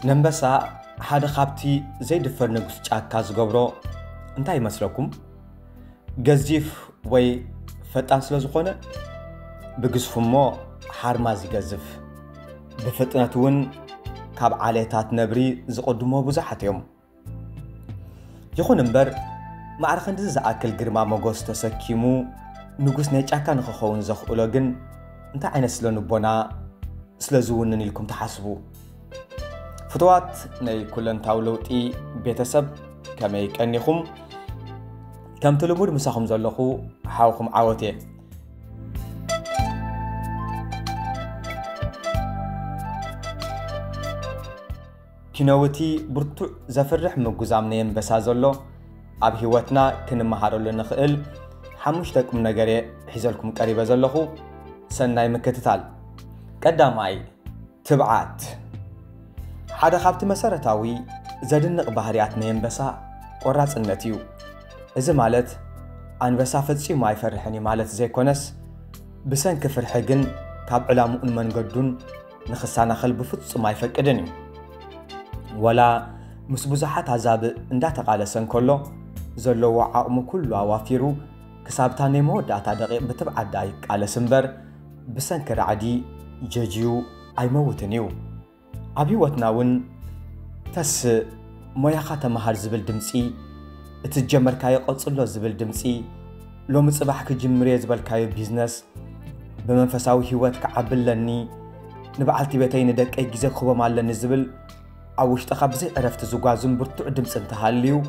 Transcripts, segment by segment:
نمبسا حدا خابتي زي دفر نقص جاكا زغبرو انتا يمسلكم جزيف وي فتان سلازخونه بقصفمو حرماز يقزف بفتناتون كاب عليتات نبري زقدمو بزحت يوم يخون انبر معرخن دز زاكل غرما موغوس تسكيمو نقص نيجاكا نخخون زخولو جن انتا عين سلونبونا سلازونن لكم تحاسبو فتوات ناي كلن تاولوتي بيتسب كما يكنيكم كم تلمود مساخم زلخو حاوكم عاوتي كنوتي برتو زفرح مغزامنين بسازلو اب هيوتنا كنمهارلو نخيل حمشتكم نغري حيزلكم قريبه زلخو سناي مكتتال قداماي تبعات حدا خابت مسارتاوي زدنق بحريات نيمبسا قراصنتيو اذا مالت انبسا فصي ما يفرحني مالت زي كونس بسن كفرح جن كاب علامو منقدون نخسانا خل بفص ما يفقدني ولا مسبوزحات عذاب اندا تقالسن كله زلو عقم كله اوافيرو كسابتاني موداتا دقيق بتبع دايق على سنبر بسن كرعدي ججيو اي موتنيو ابي وتناون تس موياخا تمهار زبل دمصي اتجمر كاي قصلو زبل دمصي لو مصباح كجمري زبل كاي بيزنس بمنفساوي هيوت كعبلني نبعلتي بيتين دقي غزه خبا مالن زبل اوش تخبزي عرفت زغازم برتو دمص انتحاليو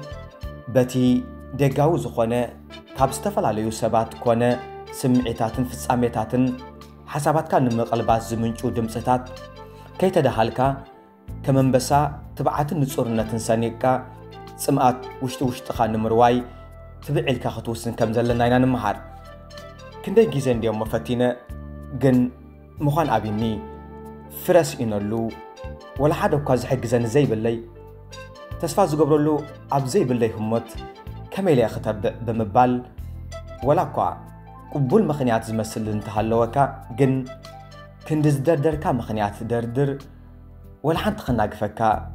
بتي دغاو زخونه كاب استفلاليو سبات كونه سمعيتاتن فصاميتاتن حسابات كان نمقلبات زمنچو دمصتات كيتدحالكا كمنبسا تبعاتن نصورنتن سانيقا صمات وشتخا نمرواي تبعلكا خطوسن كم زلنا اينا نمحار كندي غيزن ديو مفتينه جن مخان ابيني فرس ينلو ولا حدا كاز حجزن زي باللي تسفا زغبرلو اب زي باللي همت كميلي اختب بمبال ولا كوا قبول مخنيات زمسل انتحلوكا جن كندز دردركا مخنيات دردر ولا حد خناقفكا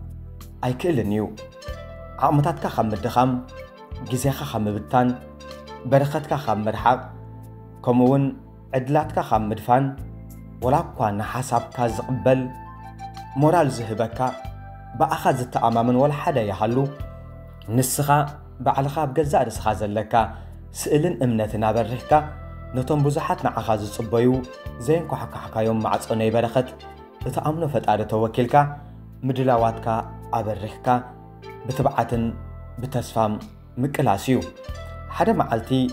اي كلنيو عمتاتكا خمدخم غيزيخا خمبتان برختكا خمرحق كمون عدلاتكا خمدفان ولا كوان حسابكا زقبل مورال زهبكا باخذ التامامن ولا حدا يحلو نسخا بعلخا بجزا رسخا زلكا سئلن امنتنا برحكا نتون بزحات نعخاز صبيو زين كحكايوم مع صناي برخت تتامنو فطاره توكلكا مدلاواتكا ابرخكا بتبعاتن بتسفام مقلاسيو حدا معلتي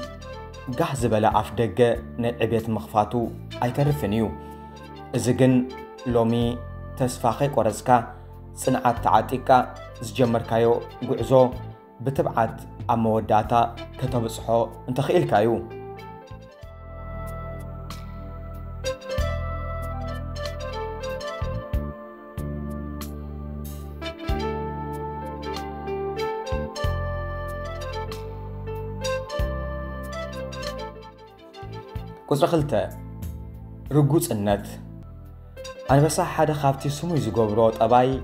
غحز بلا اف دغه نعبيت مخفاتو ايترفنيو ازغن لومي تسفاخي قرزكا صنعات تعاطيكا زجمركايو غعزو بتبعات اموداتا كتبصحو انت خيلكايو قصر خلته رجوز النت أنا بس حدا خافتي سمو يزقبرو طباي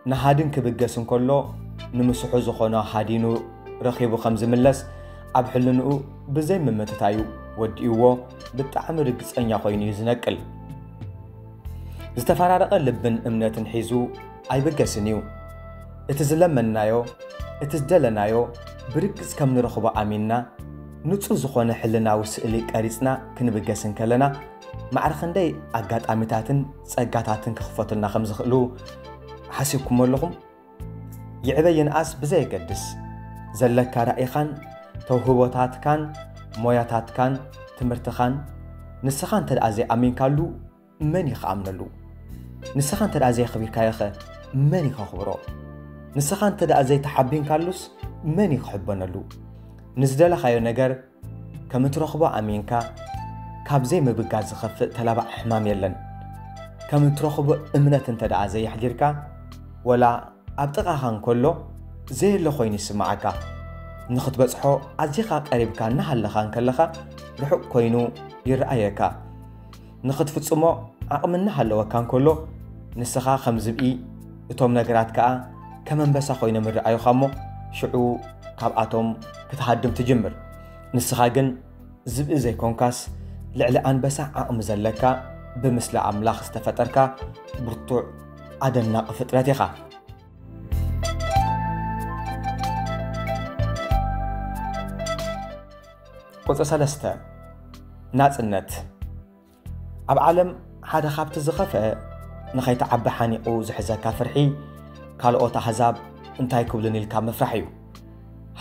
نهادن كبجسن كله نمسحو زخونا حادينو رخيبو خمز ملس أبحلنو بزي ممتتايو وديوو بالطعم رجز أنيا خويني يزنقل زتفرارق لبن امنتن حيزو أي بجسنيو اتزلمنايو اتزدلنايو برجز كم نرخبو أميننا نصو زخونه حلنا وسئلي قريصنا كنبجسن كلنا معرخندي اغاطاميتاتن صغاتاتن كخفتلنا خمزخلو حسيبكم لكم يعبين اس بزي قدس زلك رايخان توهبوتات كان موياتات كان تمرتخان نسخان تدازي امين كالو من يخامنلو نسخان تدازي خبير كايخ من يخبرو نسخان تدازي تحبين كالوس من يحبنلو نزدل خايو نجر كم ترخبو أمينكا كابزي مبقاز خفق تلابع حمام يلن كم ترخبو امنة تدعى زي حجيركا ولا أبتغى خان كله زي اللي خويني سمعكا نخط بصحو عزيخا قريبكا نحل خان كلخا رحق كوينو يرأيكا نخط فتصمو عقمنا حلو كان كله نسخا خمزبئي እቶም ነገራት ከዓ ከመንበሳ ኮይኖም ይረኣዩኻ እሞ ሽዑ ካብኣቶም ክትሃድም ትጅምር ንስኻ ግን ዝብኢ ዘይኮንካስ ልዕሊ ኣንበሳ ዓቕሚ ዘለካ ብምስሊ ኣምላኽ ዝተፈጠርካ ብርቱዕ ኣደናቂ ፍጥረት ኢኻ ቁጽሪ 3 ናጽነት ኣብ ዓለም ሓደ ካብቲ ዝኸፍአ ንኸይተዓቢ ሓኒቑ ዝሕዘካ ፍርሒ ካልኦት ኣሕዛብ እንታይ ክብሉን ኢልካ ምፍራሕ እዩ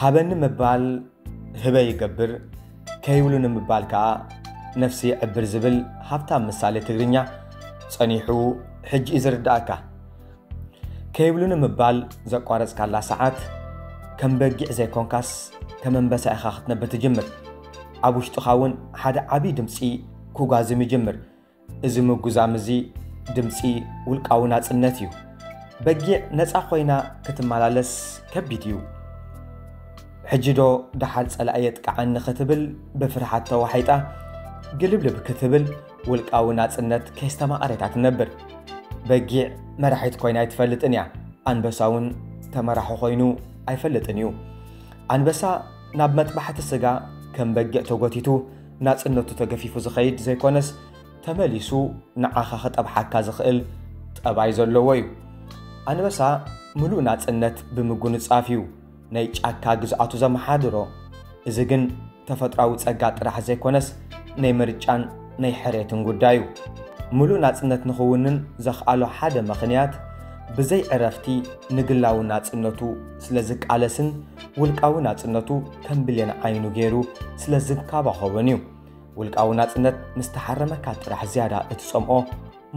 ሃበኒ ምባል ህበይ ይገብር ከይብሉ ንምባል ከዓ ነፍሲ ይዕብር ዝብል ሃብታም ምሳሌ ትግርኛ ጸኒሑ ሕጂ ዝርዳእካ ከይብሉ ንምባል ዘቋረጽካላ ሰዓት ከም በጊዕ ዘይኮንካስ ከም አንበሳ ኢኻ ክትነብር ትጅምር ኣብ ውሽጥኻ እውን ሓደ ዓብይ ድምፂ ኩጋዝም ይጅምር እዚ ምጉዛም እዚ ድምፂ ውልቃዊ ናጽነት እዩ በጊዕ ነፃ ኮይና ክትመላለስ ከቢድ እዩ ሕጂ ዶ ደሓር ጸላእየ ጥቃዓኒ ክትብል ብፍርሓት ተዋሒጣ ግልብልብ ክትብል ውልቃዊ ናጽነት ከይስተማቐረታ ትነብር በጊዕ መራሒት ኮይና ኣይትፈልጥን እያ አንበሳ እውን ተመራሒ ኮይኑ ኣይፈልጥን እዩ አንበሳ ናብ መጥባሕቲ ስጋ ከም በጊዕ ተጎቲቱ ናጽነቱ ተገፊፉ ዝኸይድ ዘይኮነስ ተመሊሱ ንዓኻ ክጠብሓካ ዝኽእል ጠባይ ዘለዎ እዩ አንበሳ ሙሉእ ናጽነት ብምጉንጻፍ እዩ ናይ ጫካ ግዝኣቱ ዘመሓድሮ እዚ ግን ተፈጥራዊ ጸጋ ጥራሕ ዘይኮነስ ናይ ምርጫን ናይ ሕርየትን ጉዳይ እዩ ሙሉእ ናጽነት ንኽውንን ዘኽኣሎ ሓደ ምኽንያት ብዘይ ዕረፍቲ ንግላዊ ናጽነቱ ስለዝቃለስን ውልቃዊ ናጽነቱ ከም ብሌን ዓይኑ ገይሩ ስለዝንካባኸቦን እዩ ውልቃዊ ናጽነት ምስተሓረመካ ጥራሕ ዝያዳ እትጸምኦ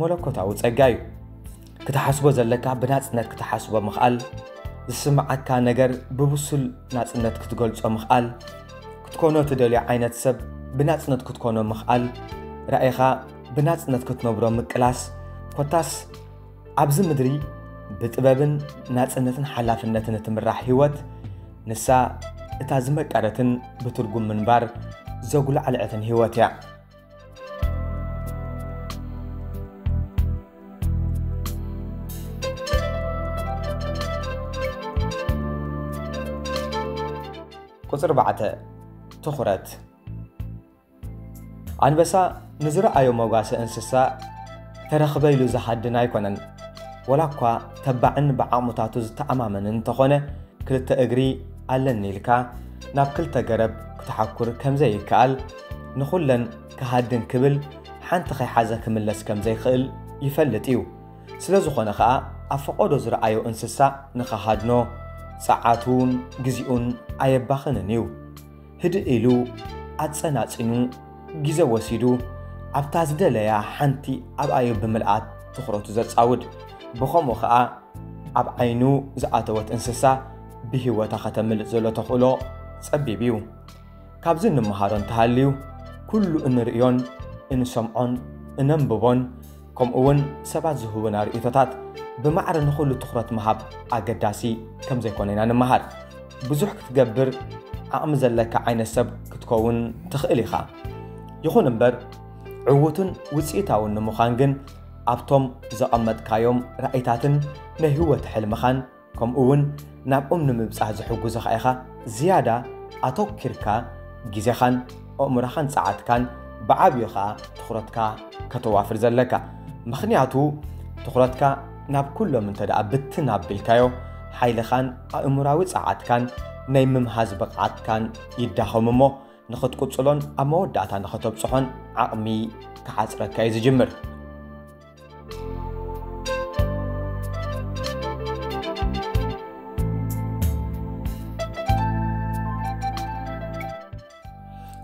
መለኮታዊ ጸጋ እዩ ክትሓስቦ ዘለካ ብናጽነት ክትሓስቦ ምኽኣል ዝስምዓካ ነገር ብብሱል ናጽነት ክትገልጾ ምኽኣል ክትኮኖ ትደልዮ ዓይነት ሰብ ብናጽነት ክትኮኖ ምኽኣል ራእይኻ ብናጽነት ክትነብሮ ምቅላስ ኮታስ ኣብዚ ምድሪ ብጥበብን ናጽነትን ሓላፍነትን እትምራሕ ህይወት ንሳ እታ ዝመቀረትን ብትርጉም ምንባር ዘጉላዕልዕትን ህይወት እያ ቁጽሪ 4 ትኹረት አንበሳ ንዝረኣዮ መጓሰ እንስሳ ተረኽበ ኢሉ ዝሓድን ኣይኮነን ወላ እኳ ተባዕን ብዓቕሙታቱ ዝተኣማመንን እንተኾነ ክልተ እግሪ ኣለኒ ኢልካ ናብ ክልተ ገረብ ክትሓኩር ከምዘይከኣል ንኹለን ክሃድን ክብል ሓንቲ ኸይሓዘ ክምለስ ከምዘይኽእል ይፈልጥ እዩ ስለ ዝኾነ ከዓ ኣብ ፈቆዶ ዝረኣዮ እንስሳ ንኸሃድኖ ሰዓቱን ግዚኡን ኣየባኽንን እዩ ህድእ ኢሉ ኣጸናጽኑ ግዜ ወሲዱ ኣብታ ዝደለያ ሓንቲ ኣብኣዩ ብምልኣት ትኹረቱ ዘጻውድ ብኸምኡ ከዓ ኣብ ዓይኑ ዝኣተወት እንስሳ ብህይወታ ከተምልእ ዘሎ ተኽእሎ ጸቢብ እዩ ካብዚ እንመሃሮ እንተሃልዩ ኩሉ እንርእዮን እንሰምዖን እነንብቦን ከምኡውን ሰባት ዝህቡና ርእቶታት ብማዕረ ንኹሉ ትኹረት ምሃብ ኣገዳሲ ከም ዘይኮነ ኢና ንመሃር ብዙሕ ክትገብር ዓቕሚ ዘለካ ዓይነት ሰብ ክትከውን ትኽእል ኢኻ ይኹን እምበር ዕውትን ውፅኢታውን ንምዃን ግን ኣብቶም ዘቐመጥካዮም ራእይታትን ናይ ህይወት ሕልምኻን ከምኡውን ናብኦም ንምብጻሕ ዝሕጉዙኻ ኢኻ ዝያዳ ኣተኪርካ ግዜኻን ኣእምሮኻን ፀዓትካን ብዓብዩ ከዓ ትኹረትካ ከተዋፍር ዘለካ ምኽንያቱ ትኹረትካ ናብ ኩሎም እንተደኣ ብትን ኣቢልካዮ ሓይልኻን ኣእምራዊ ፀዓትካን ናይ ምምሃዝ ብቕዓትካን ይዳኸም እሞ ንኽትቁጽሎን ኣብ መወዳእታ ንኽተብጽሖን ዓቕሚ ክሓፅረካ እዩ ዝጅምር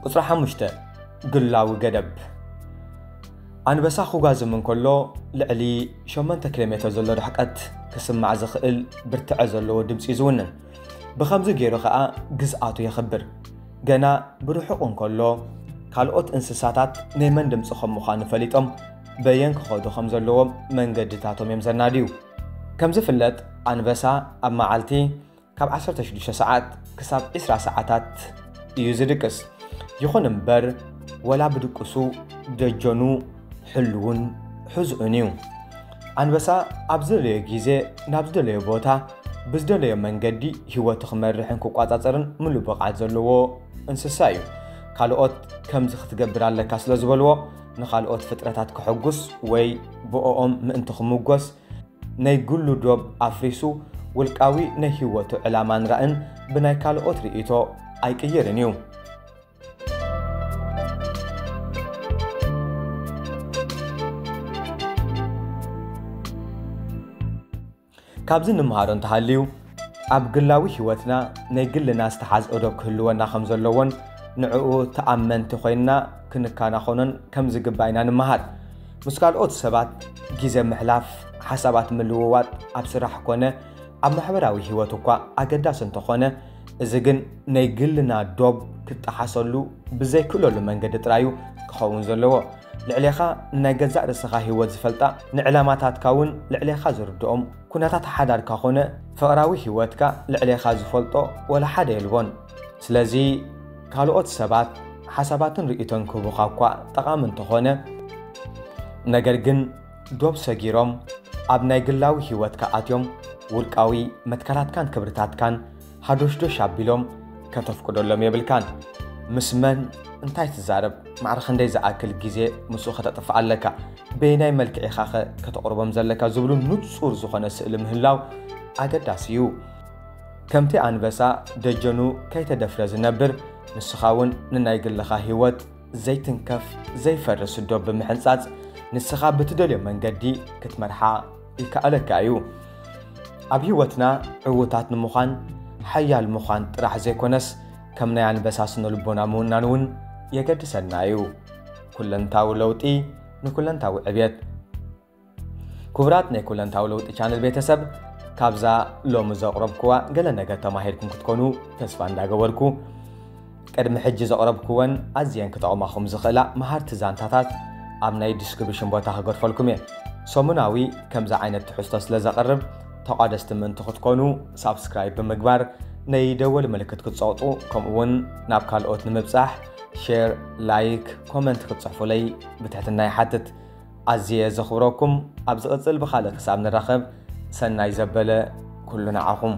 ቁጽሪ 5 ግላዊ ገደብ አንበሳ ኹጋዝም እንከሎ ልዕሊ 8 ኪሎ ሜትር ዘሎ ርሕቀት ክስማዕ ዝኽእል ብርትዐ ዘለዎ ድምፂ ዝውንን ብኸምዚ ገይሩ ከዓ ግዝኣቱ የኽብር ገና ብርሑቕ እንከሎ ካልኦት እንስሳታት ናይ መን ድምፂ ከም ምዃኑ ፈሊጦም በየን ክኸዱ ከም ዘለዎም መንገድታቶም እዮም ዘናድዩ ከም ዝፍለጥ አንበሳ ኣብ መዓልቲ ካብ 16 ሰዓት ክሳብ 20 ሰዓታት እዩ ዝድቅስ ይኹን እምበር ወላ ብድቅሱ ደጀኑ ሕልውን ሕዝኡን እዩ አንበሳ ኣብዝለየ ጊዜ ናብዝደለየ ቦታ ብዝደለየ መንገዲ ህይወቱ ክመርሕን ክቋጻጸርን ሙሉ ብቕዓት ዘለዎ እንስሳ እዩ ካልኦት ከምዚ ክትገብር ኣለካ ስለ ዝበልዎ ንኻልኦት ፍጥረታት ክሕጉስ ወይ ብኦም ምእንቲ ክምጎስ ናይ ጉሉ ዶብ ኣፍሪሱ ውልቃዊ ናይ ህይወቱ ዕላማን ራእን ብናይ ካልኦት ርእይቶ ኣይቅይርን እዩ ካብዚ ንምሃሮ እንተሃልዩ ኣብ ግላዊ ህይወትና ናይ ግልና ዝተሓዝኦ ዶብ ክህልወና ከም ዘለዎን ንዕኡ ተኣመንቲ ኮይንና ክንካናኾኖን ከም ዝግባይና ንምሃር ምስ ካልኦት ሰባት ጊዜ ምሕላፍ ሓሳባት ምልውዋጥ ኣብ ስራሕ ኮነ ኣብ ማሕበራዊ ህይወት እኳ ኣገዳሲ እንተኾነ እዚ ግን ናይ ግልና ዶብ ክጠሓሰሉ ብዘይክእለሉ መንገዲ ጥራዩ ክኸውን ዘለዎ ልዕሌኻ ናይ ገዛእ ርስኻ ህይወት ዝፈልጣ ንዕላማታትካ እውን ልዕሌኻ ዝርድኦም ኩነታት ሓዳርካ ኾነ ፍቕራዊ ህይወትካ ልዕሌኻ ዝፈልጦ ወላ ሓደ የልቦን ስለዚ ካልኦት ሰባት ሓሳባትን ርእይቶን ክህቡኻ እኳ ጠቓሚ እንተኾነ ነገር ግን ዶብ ሰጊሮም ኣብ ናይ ግላዊ ህይወትካ ኣትዮም ውልቃዊ መትከላትካን ክብርታትካን ሃዶሽዶሽ ኣቢሎም ከተፍቅደሎም የብልካን ምስ መን እንታይ ትዛረብ ማዕርኽ እንደይ ዝኣክል ጊዜ ምስኡ ከተጥፍእ ኣለካ በይናይ መልክዒኻ ከተቕርቦም ዘለካ ዝብሉ ንጹር ዝኾነ ስእሊ ምህላው ኣገዳሲ እዩ ከምቲ ኣንበሳ ደጀኑ ከይተደፍረ ዝነብር ንስኻ እውን ንናይ ግልኻ ህይወት ዘይትንከፍ ዘይፈርስ ዶብ ብምሕንጻጽ ንስኻ ብትደልዮ መንገዲ ክትመርሓ ይከኣለካ እዩ ኣብ ህይወትና ዕዉታት ንምዃን ሓያል ምዃን ጥራሕ ዘይኮነስ ከም ናይ ኣንበሳ ስነ ልቦና ምውናን እውን የገድሰና እዩ ኩለንታዊ ለውጢ ንኩለንታዊ ዕብየት ክቡራት ናይ ኩለንታዊ ለውጢ ቻነል ቤተሰብ ካብዛ ሎሚ ዘቕረብክዋ ገለ ነገር ተማሂርኩም ክትኮኑ ተስፋ እንዳገበርኩ ቅድሚ ሕጂ ዘቕረብክወን ኣዝየን ክጠቕማኹም ዝኽእላ መሃርቲ ዛንታታት ኣብ ናይ ዲስክሪፕሽን ቦታ ክገድፈልኩም እየ ሰሙናዊ ከምዛ ዓይነት ትሕዝቶ ስለ ዘቕርብ ተቋደስቲ ምእንቲ ክትኮኑ ሳብስክራይብ ብምግባር ናይ ደወል ምልክት ክትፀቕጡ ከምኡውን ናብ ካልኦት ንምብጻሕ ሼር ላይክ ኮመንት ክትጽሕፉለይ ብትሕትና ይሓትት ኣዝየ ዘኽብረኩም ኣብ ዝቕጽል ብኻልእ ክሳብ ንራኸብ ሰናይ ዘበለ ኩሉ ንዓኹም